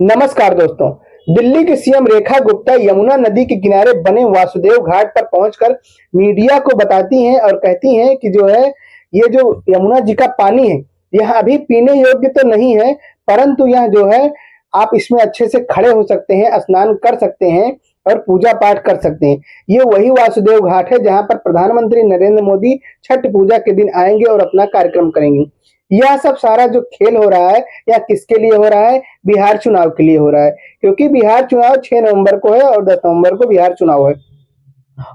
नमस्कार दोस्तों। दिल्ली की सीएम रेखा गुप्ता यमुना नदी के किनारे बने वासुदेव घाट पर पहुंचकर मीडिया को बताती हैं और कहती हैं कि जो है ये जो यमुना जी का पानी है यह अभी पीने योग्य तो नहीं है, परंतु यह जो है आप इसमें अच्छे से खड़े हो सकते हैं, स्नान कर सकते हैं और पूजा पाठ कर सकते हैं। ये वही वासुदेव घाट है जहां पर प्रधानमंत्री नरेंद्र मोदी छठ पूजा के दिन आएंगे और अपना कार्यक्रम करेंगे। यह सब सारा जो खेल हो रहा है यह किसके लिए हो रहा है? बिहार चुनाव के लिए हो रहा है, क्योंकि बिहार चुनाव 6 नवंबर को है और 10 नवंबर को बिहार चुनाव है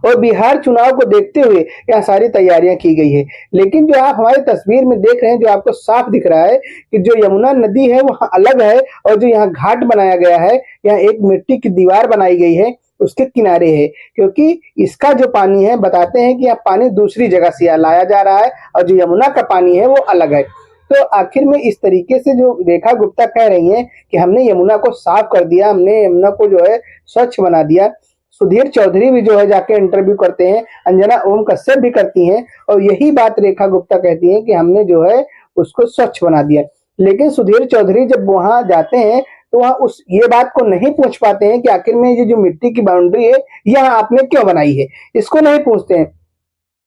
और बिहार चुनाव को देखते हुए यह सारी तैयारियां की गई है। लेकिन जो आप हमारी तस्वीर में देख रहे हैं, जो आपको साफ दिख रहा है कि जो यमुना नदी है वह अलग है और जो यहाँ घाट बनाया गया है, यह एक मिट्टी की दीवार बनाई गई है, उसके किनारे है। क्योंकि इसका जो पानी है, बताते हैं कि यह पानी दूसरी जगह से लाया जा रहा है और जो यमुना का पानी है वो अलग है। तो आखिर में इस तरीके से जो रेखा गुप्ता कह रही हैं कि हमने यमुना को साफ कर दिया, हमने यमुना को जो है स्वच्छ बना दिया। सुधीर चौधरी भी जो है जाके इंटरव्यू करते हैं, अंजना ओम कश्यप भी करती हैं और यही बात रेखा गुप्ता कहती हैं कि हमने जो है उसको स्वच्छ बना दिया। लेकिन सुधीर चौधरी जब वहां जाते हैं तो वहां उस ये बात को नहीं पूछ पाते हैं कि आखिर में ये जो मिट्टी की बाउंड्री है यह आपने क्यों बनाई है, इसको नहीं पूछते हैं।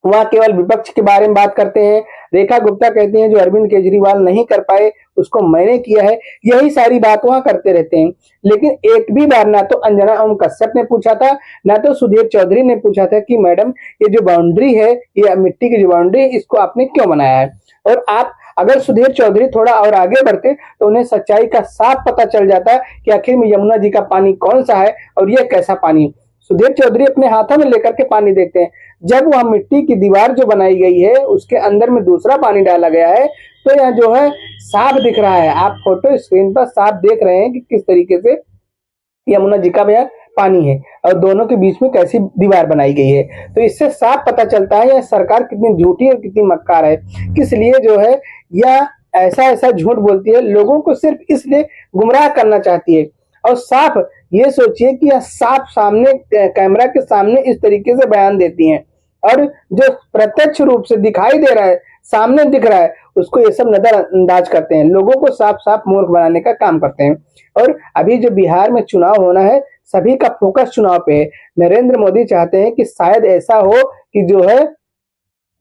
वह केवल विपक्ष के बारे में बात करते हैं। रेखा गुप्ता कहती हैं जो अरविंद केजरीवाल नहीं कर पाए उसको मैंने किया है, यही सारी बात वहां करते रहते हैं। लेकिन एक भी बार ना तो अंजना ओम कश्यप ने पूछा था, ना तो सुधीर चौधरी ने पूछा था कि मैडम ये जो बाउंड्री है, ये मिट्टी की जो बाउंड्री है, इसको आपने क्यों बनाया है। और आप अगर सुधीर चौधरी थोड़ा और आगे बढ़ते तो उन्हें सच्चाई का साफ पता चल जाता कि आखिर में यमुना जी का पानी कौन सा है और यह कैसा पानी है। सुधीर चौधरी अपने हाथों में लेकर के पानी देखते हैं, जब वह मिट्टी की दीवार जो बनाई गई है उसके अंदर में दूसरा पानी डाला गया है तो यह जो है साफ दिख रहा है। आप फोटो स्क्रीन पर साफ देख रहे हैं कि किस तरीके से यमुना जी का यह पानी है और दोनों के बीच में कैसी दीवार बनाई गई है। तो इससे साफ पता चलता है यह सरकार कितनी झूठी और कितनी मक्कार है, किस लिए जो है यह ऐसा ऐसा झूठ बोलती है, लोगों को सिर्फ इसलिए गुमराह करना चाहती है। और साफ ये सोचिए कि यह साफ सामने कैमरा के सामने इस तरीके से बयान देती हैं और जो प्रत्यक्ष रूप से दिखाई दे रहा है, सामने दिख रहा है, उसको ये सब नजरअंदाज करते हैं, लोगों को साफ साफ मूर्ख बनाने का काम करते हैं। और अभी जो बिहार में चुनाव होना है, सभी का फोकस चुनाव पे है। नरेंद्र मोदी चाहते हैं कि शायद ऐसा हो कि जो है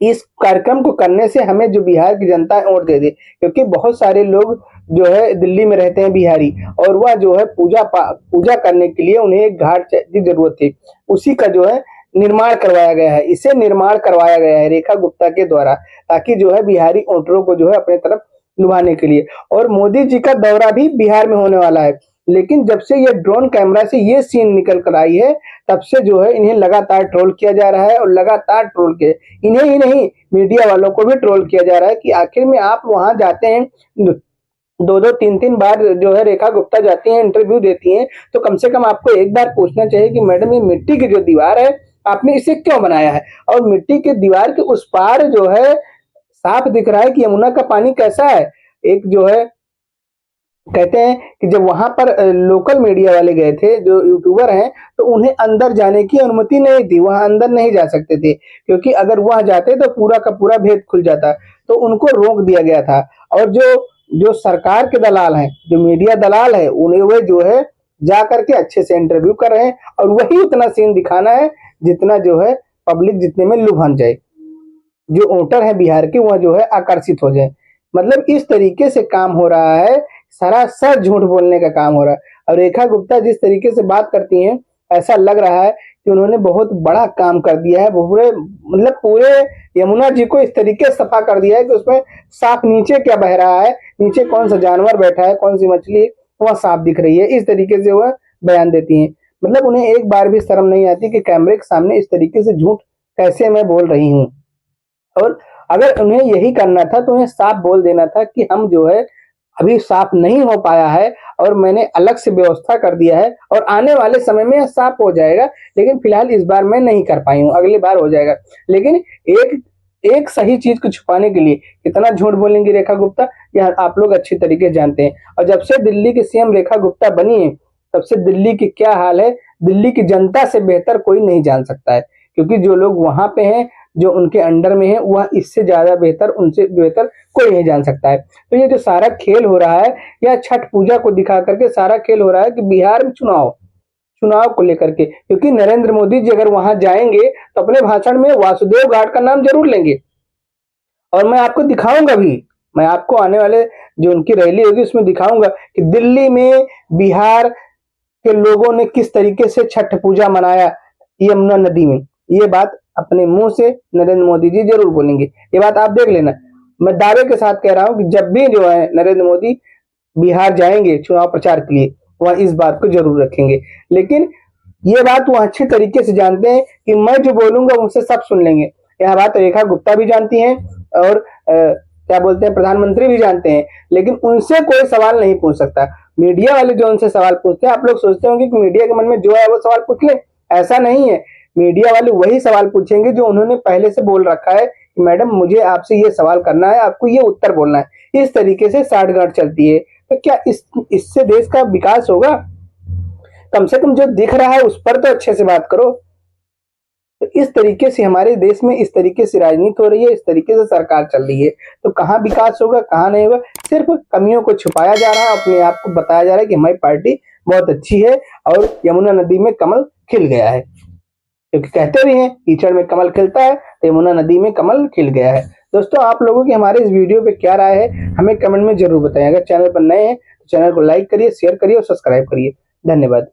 इस कार्यक्रम को करने से हमें जो बिहार की जनता है वोट दे दे, क्योंकि बहुत सारे लोग जो है दिल्ली में रहते हैं बिहारी, और वह जो है पूजा करने के लिए उन्हें एक घाट की जरूरत थी, उसी का जो है निर्माण करवाया गया है। इसे निर्माण करवाया गया है रेखा गुप्ता के द्वारा, ताकि जो है बिहारी वोटरों को जो है अपने तरफ लुभाने के लिए। और मोदी जी का दौरा भी बिहार में होने वाला है, लेकिन जब से ये ड्रोन कैमरा से ये सीन निकल कर आई है तब से जो है इन्हें लगातार ट्रोल किया जा रहा है और लगातार ट्रोल के इन्हें ही नहीं मीडिया वालों को भी ट्रोल किया जा रहा है कि आखिर में आप वहां जाते हैं, दो दो तीन तीन बार जो है रेखा गुप्ता जाती हैं, इंटरव्यू देती हैं, तो कम से कम आपको एक बार पूछना चाहिए कि मैडम ये मिट्टी की जो दीवार है आपने इसे क्यों बनाया है। और मिट्टी की दीवार के उस पार जो है साफ दिख रहा है कि यमुना का पानी कैसा है। एक जो है कहते हैं कि जब वहां पर लोकल मीडिया वाले गए थे, जो यूट्यूबर हैं, तो उन्हें अंदर जाने की अनुमति नहीं थी, वहां अंदर नहीं जा सकते थे, क्योंकि अगर वहां जाते तो पूरा का पूरा भेद खुल जाता, तो उनको रोक दिया गया था। और जो जो सरकार के दलाल हैं, जो मीडिया दलाल है, उन्हें वे जो है जा करके अच्छे से इंटरव्यू कर रहे हैं और वही उतना सीन दिखाना है जितना जो है पब्लिक जितने में लुभान जाए, जो वोटर है बिहार के वह जो है आकर्षित हो जाए। मतलब इस तरीके से काम हो रहा है, सरासर झूठ बोलने का काम हो रहा है। और रेखा गुप्ता जिस तरीके से बात करती हैं, ऐसा लग रहा है कि उन्होंने बहुत बड़ा काम कर दिया है, पूरे यमुना जी को इस तरीके से सफा कर दिया है कि उसमें साफ नीचे क्या बह रहा है, नीचे कौन सा जानवर बैठा है, कौन सी मछली वह साफ दिख रही है। इस तरीके से वह बयान देती हैं। मतलब उन्हें एक बार भी शर्म नहीं आती कि कैमरे के सामने इस तरीके से झूठ कैसे मैं बोल रही हूँ। और अगर उन्हें यही करना था तो उन्हें साफ बोल देना था कि हम जो है अभी साफ नहीं हो पाया है और मैंने अलग से व्यवस्था कर दिया है और आने वाले समय में साफ हो जाएगा, लेकिन फिलहाल इस बार मैं नहीं कर पाई हूँ, अगली बार हो जाएगा। लेकिन एक एक सही चीज को छुपाने के लिए कितना झूठ बोलेंगी रेखा गुप्ता, यह आप लोग अच्छी तरीके से जानते हैं। और जब से दिल्ली की सीएम रेखा गुप्ता बनी है तब से दिल्ली की क्या हाल है, दिल्ली की जनता से बेहतर कोई नहीं जान सकता है, क्योंकि जो लोग वहां पे हैं जो उनके अंडर में है वह इससे ज्यादा बेहतर, उनसे बेहतर कोई नहीं जान सकता है। तो ये जो सारा खेल हो रहा है, या छठ पूजा को दिखा करके सारा खेल हो रहा है कि बिहार में चुनाव को लेकर के, क्योंकि नरेंद्र मोदी जी अगर वहां जाएंगे तो अपने भाषण में वासुदेव घाट का नाम जरूर लेंगे। और मैं आपको दिखाऊंगा भी, मैं आपको आने वाले जो उनकी रैली होगी उसमें दिखाऊंगा कि दिल्ली में बिहार के लोगों ने किस तरीके से छठ पूजा मनाया यमुना नदी में। ये बात अपने मुंह से नरेंद्र मोदी जी जरूर बोलेंगे, ये बात आप देख लेना। मैं दावे के साथ कह रहा हूं कि जब भी जो है नरेंद्र मोदी बिहार जाएंगे चुनाव प्रचार के लिए, वह इस बात को जरूर रखेंगे। लेकिन ये बात वो अच्छे तरीके से जानते हैं कि मैं जो बोलूंगा उनसे सब सुन लेंगे। यह बात रेखा गुप्ता भी जानती हैं और क्या बोलते हैं प्रधानमंत्री भी जानते हैं, लेकिन उनसे कोई सवाल नहीं पूछ सकता। मीडिया वाले जो उनसे सवाल पूछते हैं, आप लोग सोचते होंगे कि मीडिया के मन में जो है वो सवाल पूछ ले, ऐसा नहीं है। मीडिया वाले वही सवाल पूछेंगे जो उन्होंने पहले से बोल रखा है कि मैडम मुझे आपसे ये सवाल करना है, आपको ये उत्तर बोलना है। इस तरीके से साठगांठ चलती है। तो क्या इससे देश का विकास होगा? कम से कम जो दिख रहा है उस पर तो अच्छे से बात करो। तो इस तरीके से हमारे देश में इस तरीके से राजनीति हो रही है, इस तरीके से सरकार चल रही है, तो कहाँ विकास होगा, कहाँ नहीं होगा। सिर्फ कमियों को छुपाया जा रहा है, अपने आप को बताया जा रहा है कि हमारी पार्टी बहुत अच्छी है और यमुना नदी में कमल खिल गया है। क्योंकि कहते भी हैं कीचड़ में कमल खिलता है, तो यमुना नदी में कमल खिल गया है। दोस्तों, आप लोगों की हमारे इस वीडियो पे क्या राय है हमें कमेंट में जरूर बताएं। अगर चैनल पर नए हैं तो चैनल को लाइक करिए, शेयर करिए और सब्सक्राइब करिए। धन्यवाद।